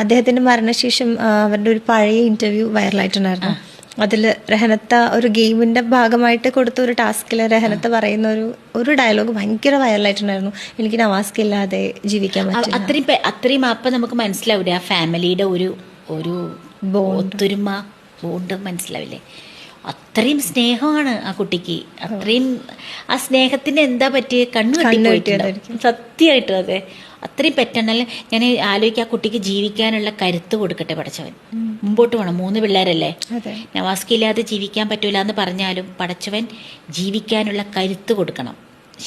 അദ്ദേഹത്തിന്റെ മരണശേഷം അവരുടെ ഒരു പഴയ ഇന്റർവ്യൂ വൈറലായിട്ടുണ്ടായിരുന്നു. അതിൽ രഹനത്ത ഒരു ഗെയിമിന്റെ ഭാഗമായിട്ട് കൊടുത്ത ഒരു ടാസ്കിൽ രഹനത്ത പറയുന്ന ഒരു ഡയലോഗ് ഭയങ്കര വൈറലായിട്ടുണ്ടായിരുന്നു. എനിക്ക് നവാസ്ക ഇല്ലാതെ ജീവിക്കാൻ പറ്റില്ല. അത്രയും അപ്പം നമുക്ക് മനസ്സിലാവില്ലേ ആ ഫാമിലിയുടെ ഒരു ഒത്തൊരുമ ബോണ്ട് മനസ്സിലാവില്ലേ? അത്രയും സ്നേഹമാണ് ആ കുട്ടിക്ക്. അത്രയും ആ സ്നേഹത്തിന് എന്താ പറ്റിയ കണ്ണു കെട്ടിപ്പോയിട്ടുണ്ടാവും സത്യമായിട്ടും. അതെ, അത്രയും പറ്റണല്ലേ. ഞാൻ ആലോചിക്കുക, ആ കുട്ടിക്ക് ജീവിക്കാനുള്ള കരുത്ത് കൊടുക്കട്ടെ പടച്ചവൻ. മുമ്പോട്ട് പോകണം. 3 പിള്ളേരല്ലേ, നവാസ്ക ഇല്ലാതെ ജീവിക്കാൻ പറ്റൂല എന്ന് പറഞ്ഞാലും പടച്ചവൻ ജീവിക്കാനുള്ള കരുത്ത് കൊടുക്കണം,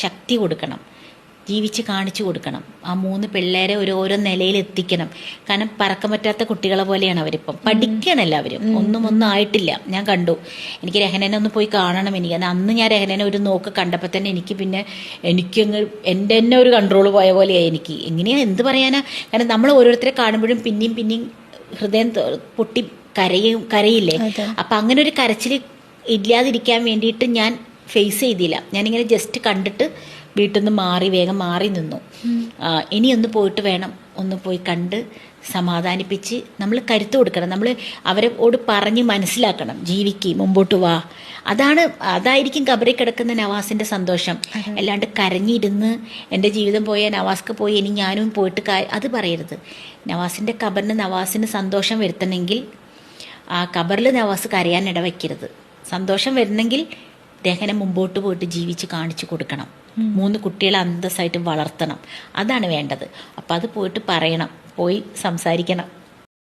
ശക്തി കൊടുക്കണം, ജീവിച്ച് കാണിച്ചു കൊടുക്കണം. ആ 3 പിള്ളേരെ ഓരോ നിലയിൽ എത്തിക്കണം. കാരണം പറക്കാൻ പറ്റാത്ത കുട്ടികളെ പോലെയാണ് അവരിപ്പം. പഠിക്കണം എല്ലാവരും. ഒന്നും ആയിട്ടില്ല. ഞാൻ കണ്ടു. എനിക്ക് രഹനനെ ഒന്ന് പോയി കാണണം. എനിക്ക് അന്ന് ഞാൻ രഹനനെ ഒരു നോക്ക് കണ്ടപ്പോൾ തന്നെ എനിക്കങ്ങ് എൻ്റെ തന്നെ ഒരു കൺട്രോൾ പോയ പോലെയായി എനിക്ക്. എങ്ങനെയാ എന്ത് പറയാനാ? കാരണം നമ്മൾ ഓരോരുത്തരെ കാണുമ്പോഴും പിന്നെയും ഹൃദയം പൊട്ടി കരയില്ലേ? അപ്പം അങ്ങനെ ഒരു കരച്ചിൽ ഇല്ലാതിരിക്കാൻ വേണ്ടിയിട്ട് ഞാൻ ഫേസ് ചെയ്തില്ല. ഞാനിങ്ങനെ ജസ്റ്റ് കണ്ടിട്ട് വീട്ടിൽ നിന്ന് വേഗം മാറി നിന്നു. ഇനി ഒന്ന് പോയിട്ട് വേണം, ഒന്ന് പോയി കണ്ട് സമാധാനിപ്പിച്ച് നമ്മൾ കരുത്ത് കൊടുക്കണം. നമ്മൾ അവരോട് പറഞ്ഞ് മനസ്സിലാക്കണം, ജീവിക്കുക, മുമ്പോട്ട് വാ. അതായിരിക്കും കബറിൽ കിടക്കുന്ന നവാസിൻ്റെ സന്തോഷം. അല്ലാണ്ട് കരഞ്ഞിരുന്ന് എൻ്റെ ജീവിതം പോയ നവാസ്ക്ക് പോയി ഇനി ഞാനും പോയിട്ട് അത് പറയരുത്. നവാസിൻ്റെ കബറിന് നവാസിന് സന്തോഷം വരുത്തണമെങ്കിൽ ആ കബറിൽ നവാസ് കരയാൻ ഇടവയ്ക്കരുത്. സന്തോഷം വരുന്നെങ്കിൽ രഹന മുമ്പോട്ട് പോയിട്ട് ജീവിച്ച് കാണിച്ചു കൊടുക്കണം. 3 കുട്ടികളെ അന്തസ്സായിട്ട് വളർത്തണം. അതാണ് വേണ്ടത്. അപ്പം അത് പോയിട്ട് പറയണം, പോയി സംസാരിക്കണം.